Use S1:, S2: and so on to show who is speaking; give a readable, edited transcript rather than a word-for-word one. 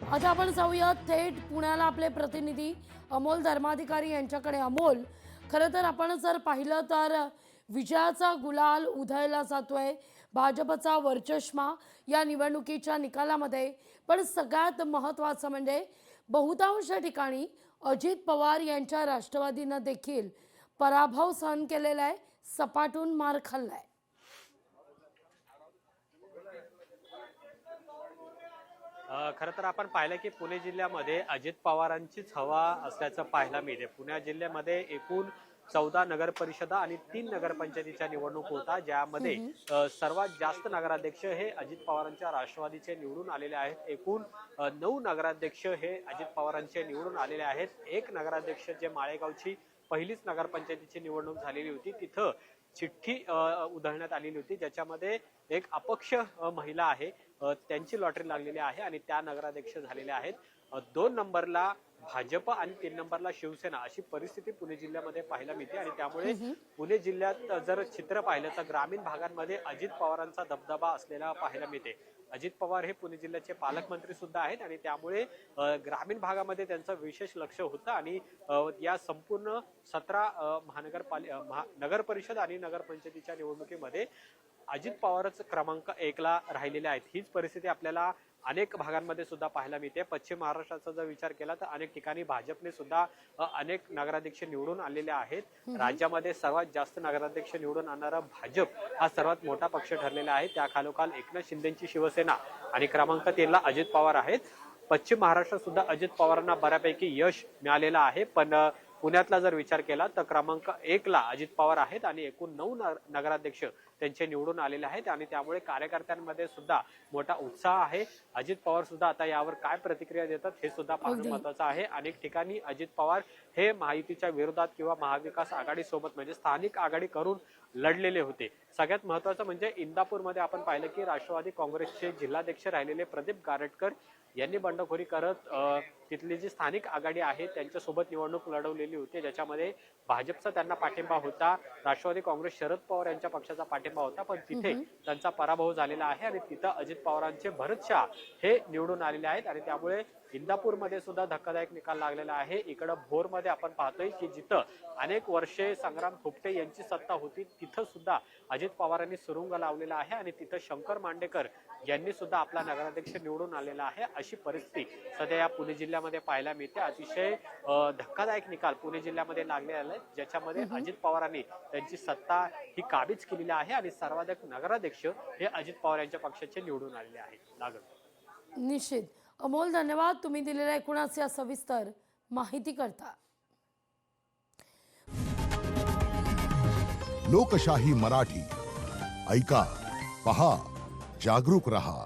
S1: आता आपण जाऊया थेट पुण्याला आपले प्रतिनिधी अमोल धर्माधिकारी यांच्याकडे। अमोल, खरं तर आपण जर पाहिलं तर विजयाचा गुलाल उधळला जातोय, भाजपचा वरचष्मा या निवडणुकीच्या निकालामध्ये। पण सगळ्यात महत्त्वाचं म्हणजे बहुतांश ठिकाणी अजित पवार यांच्या राष्ट्रवादीनं देखील पराभव सहन केलेला आहे, सपाटून मार खाल्लाय।
S2: खरं तर आपण पाहिलं की पुणे जिल्ह्यामध्ये अजित पवारांचीच हवा असल्याचं पाहायला मिळते। पुणे जिल्ह्यामध्ये एकूण 14 नगर परिषदा आणि 3 नगरपंचायतीच्या निवडणूक होता, ज्यामध्ये सर्वात जास्त नगराध्यक्ष हे अजित पवारांच्या राष्ट्रवादीचे निवडून आलेले आहेत। एकूण 9 नगराध्यक्ष हे अजित पवारांचे निवडून आलेले आहेत। एक नगराध्यक्ष जे माळेगावची पहिलीच नगरपंचायतीची निवडणूक झालेली होती, तिथं चिठ्ठी उधळण्यात आलेली होती, ज्याच्यामध्ये एक अपक्ष महिला आहे, त्यांची लॉटरी लागलेली आहे आणि त्या नगराध्यक्ष झालेल्या आहेत। 2 नंबरला भाजप आणि 3 नंबरला शिवसेना अशी परिस्थिती पुणे जिल्ह्यामध्ये पाहायला मिळते। आणि त्यामुळे पुणे जिल्ह्यात जर चित्र पाहिलं तर ग्रामीण भागांमध्ये अजित पवारांचा दबदबा असलेला पाहायला मिळते। अजित पवार हे पुणे जिल्ह्याचे पालकमंत्री सुद्धा आहेत आणि त्यामुळे ग्रामीण भागामध्ये त्यांचं विशेष लक्ष होतं आणि या संपूर्ण 17 नगर परिषद आणि नगरपंचायतीच्या निवडणुकीमध्ये अजित पवारच क्रमांक 1 ला राहिलेले आहेत। हीच परिस्थिती आपल्याला अनेक भागांमध्ये सुद्धा पाहायला मिळते। पश्चिम महाराष्ट्राचा जर विचार केला तर अनेक ठिकाणी भाजपने सुद्धा अनेक नगराध्यक्ष निवडून आलेले आहेत। राज्यामध्ये सर्वात जास्त नगराध्यक्ष निवडून आणणारा भाजप हा सर्वात मोठा पक्ष ठरलेला आहे। त्या खालोखाल एकनाथ शिंदेची शिवसेना आणि क्रमांक 3 ला अजित पवार आहेत। पश्चिम महाराष्ट्रात सुद्धा अजित पवारांना बऱ्यापैकी यश मिळालेलं आहे, पण पुण्यातला जर विचार केला तर क्रमांक 1 ला अजित पवार आहेत आणि एकूण 9 नगराध्यक्ष त्यांचे निवडून आलेले आहेत आणि त्यामुळे कार्यकर्त्यांमध्ये सुद्धा मोठा उत्साह आहे। अजित पवार सुद्धा आता यावर काय प्रतिक्रिया देतात हे सुद्धा पाहणं महत्त्वाचं आहे। अनेक ठिकाणी अजित पवार हे महायुतीच्या विरोधात किंवा महाविकास आघाडी सोबत म्हणजे स्थानिक आघाडी करून लढलेले होते। सगळ्यात महत्त्वाचं म्हणजे इंदापूरमध्ये आपण पाहिलं की राष्ट्रवादी काँग्रेसचे जिल्हाध्यक्ष राहिलेले प्रदीप गारटकर यांनी बंडखोरी करत तिथली जी स्थानिक आघाडी आहे त्यांच्यासोबत निवडणूक लढवलेली होती, ज्याच्यामध्ये भाजपचा त्यांना पाठिंबा होता, राष्ट्रवादी काँग्रेस शरद पवार यांच्या पक्षाचा पाठिंबा होता, पण तिथे त्यांचा पराभव झालेला आहे आणि तिथं अजित पवारांचे भरत शाह हे निवडून आलेले आहेत आणि त्यामुळे इंदापूरमध्ये सुद्धा धक्कादायक निकाल लागलेला आहे। इकडं भोरमध्ये आपण पाहतोय की जिथं अनेक वर्षे संग्राम थोपटे यांची सत्ता होती, तिथं सुद्धा अजित पवारांनी सुरुंग लावलेला आहे आणि तिथं शंकर मांडेकर यांनी सुद्धा आपला नगराध्यक्ष निवडून आलेला आहे। अशी परिस्थिती सध्या या पुणे जिल्ह्यामध्ये पाहायला मिळते। अतिशय धक्कादायक निकाल पुणे जिल्ह्यामध्ये लागलेला आहे, ज्याच्यामध्ये अजित पवारांनी त्यांची सत्ता ही काबीज केलेली आहे आणि सर्वाधिक नगराध्यक्ष हे अजित पवार यांच्या पक्षाचे निवडून आलेले आहेत।
S1: निश्चित अमोल, धन्यवाद तुम्ही दिलेल्या एकूणच या सविस्तर माहिती करता।
S3: लोकशाही मराठी ऐका, पहा, जागरूक रहा।